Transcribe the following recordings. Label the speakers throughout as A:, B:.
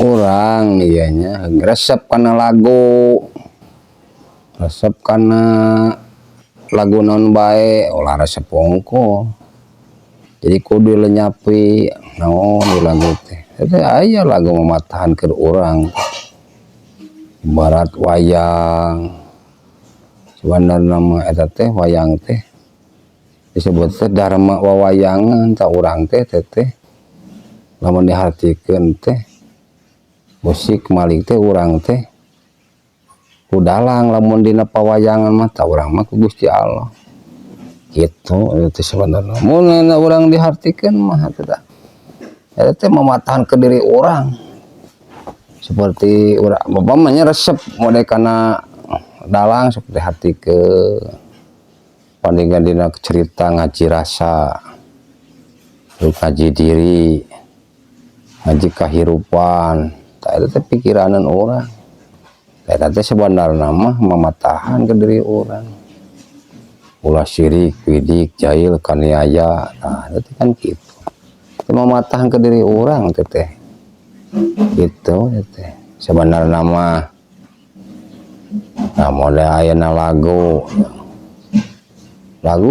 A: orang ianya resep karena lagu non bae olah resep pongko jadi kudu lenyapi naon di lagu teh aya lagu mematahan ke orang ibarat wayang sebenarnya nama eta teh wayang teh disebut teh dharma wawayangan tak urang teh lamun dihartikeun teh musik malik teh urang teh kudalang lamun dina pawayangan mah tak urang mah ku Gusti Allah gitu itu sebenarnya mun urang dihartikeun mah eta teh mematahan ke diri orang seperti urang bapamanya resep mode kana dalang seperti hartikeun pandingan dina cerita ngaji rasa ngaji diri ngaji kahirupan tak ada pikiran orang tak ada sebenarnya mah mematahan ke diri orang ulah syirik widik jahil kaniaya nah itu kan gitu itu mematahan ke diri orang teh gitu teh sebenarnya mah nah model ayana lagu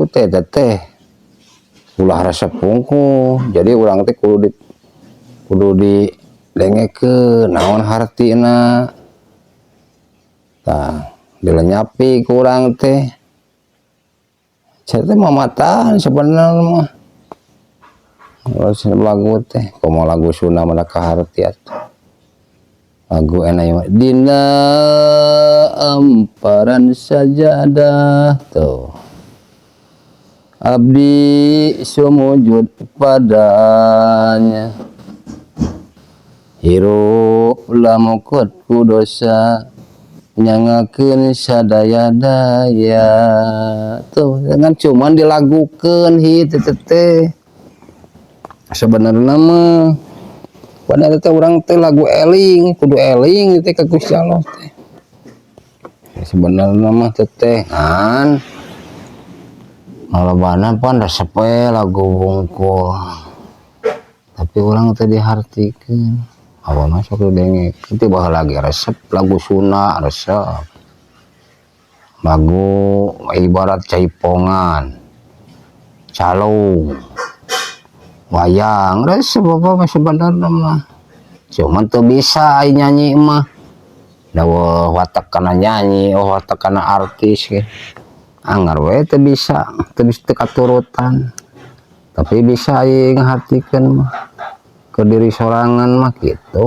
A: teh ulah resep pungku jadi urang teh kudu didengekeun naon hartina tah dilenyapi ku urang teh saya teh mamatahan sebenarnya mah lagu teh komo lagu Sunda mah kaharti atuh lagu enai dina amparan sajadah tuh abdi sumujud padanya hirup lamukut ku dosa nyangakeun sadaya-daya tuh dengan cuman dilagukeun hitu teh sebenarnya mah padahal teh urang teh lagu eling kudu eling teh ka Gusti Allah teh sebenarnya mah teh kan malabana pan resep lagu wungkul tapi orang teh dihartikeun awana sok dengek teh baheula lagi resep lagu Sunda resep lagu ibarat caipongan calung wayang resep apa sebenarnya mah cuman tuh bisa nyanyi mah dawa watak kana nyanyi watak kana artis gitu anggar we teu bisa katurutan tapi bisa aing ngahartikeun mah ke diri sorangan mah gitu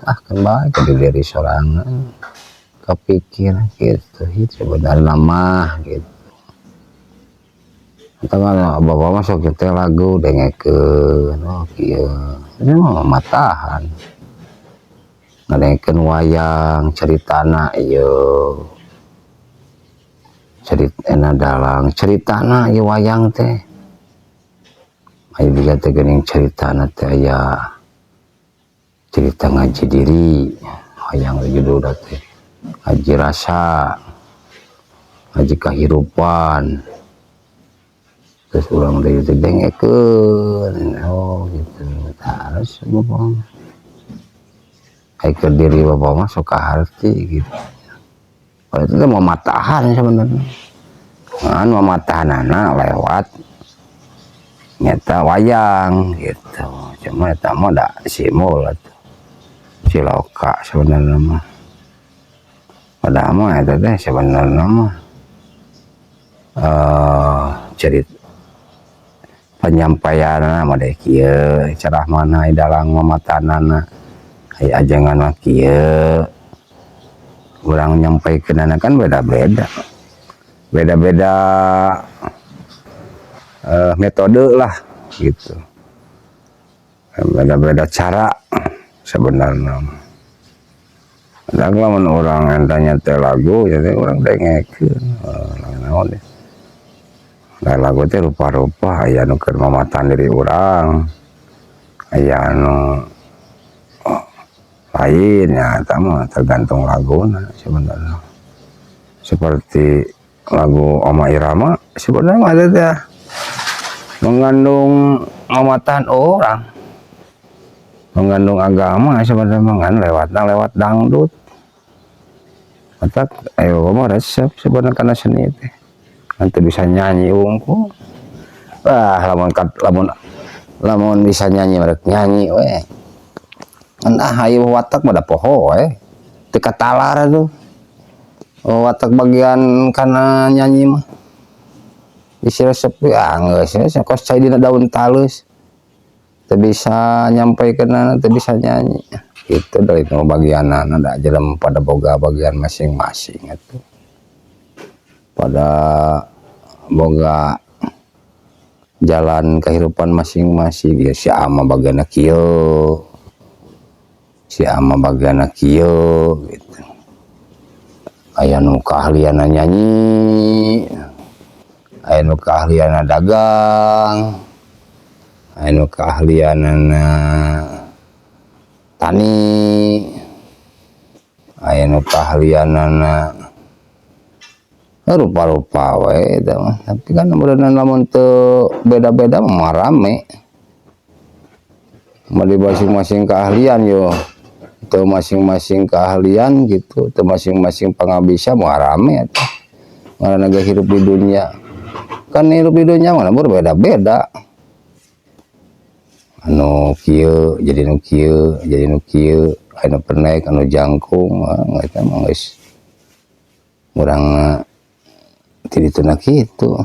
A: kan bae ke diri sorangan kepikir gitu sebenarnya mah gitu eta mah bapak mah sok teh lagu dengekeun oh kieu ini mah mamatahan ngadengekeun wayang ceritana ieu cerita dalang ceritana ieu wayang teh aya juga teh geuning ceritana teh aya cerita ngaji diri wayang judulna teh ngaji rasa ngaji kahirupan terus urang deui teh dengekeun oh gitu terus bapak ke diri bapak mah sok kaharti gitu kalau itu mau matahan sebenarnya kan mematahanana lewat nyata wayang gitu cuma eta mah da simul atuh siloka sebenarnya mah padahal mah eta teh sebenarnya mah cerita penyampaianna mah deh kieu carah mana dalang mamatahanana aya ajangan mah kieu urang nyampaikeunana kan beda-beda metode lah gitu beda-beda cara sebenarnya dan lamun orang entanya teh lagu jadi orang dengekeun naon deh lagu teh rupa-rupa aya nu keur mamatahan diri urang aya anu lain ya mah tergantung laguna sebenarnya seperti lagu Oma Irama sebenarnya ada teh mengandung mamatahan orang mengandung agama sebenarnya mangan lewat dangdut. Matak ayo mah resep sebenarnya karena seni teh. Nanti bisa nyanyi unggul. Wah, lamun bisa nyanyi merek nyanyi we. Nah, ayo watak pada poho we. Teu katalar tuh. Watak bagian kana nyanyi mah. Isi resep ya geus kos cai dina daun talus. Teu bisa nyampaikeun, teu bisa nyanyi. Itu dari nu bagianana da jelema pada boga bagian masing-masing atuh. Pada boga jalan kehidupan masing-masing ya si ama bagianna kieu. Si ama bagianna kieu gitu. Aya nu keahlianna nyanyi. Aya nu keahlianna dagang. Aya nu keahlianna tani. Aya nu keahlianna rupa-rupa we eta mah. Tapi kan lamun teu beda-beda mah rame. Mah masing-masing keahlian yo. Teu masing-masing keahlian gitu, teu masing-masing pangabisa mah rame eta. Ngaranna hirup di dunia. Kan hirup di dunia mah berbeda-beda. Anu kieu jadi nu kieu, jadi nu kieu, anu penek, anu jangkung, eta mah geus urang ti dituna kitu.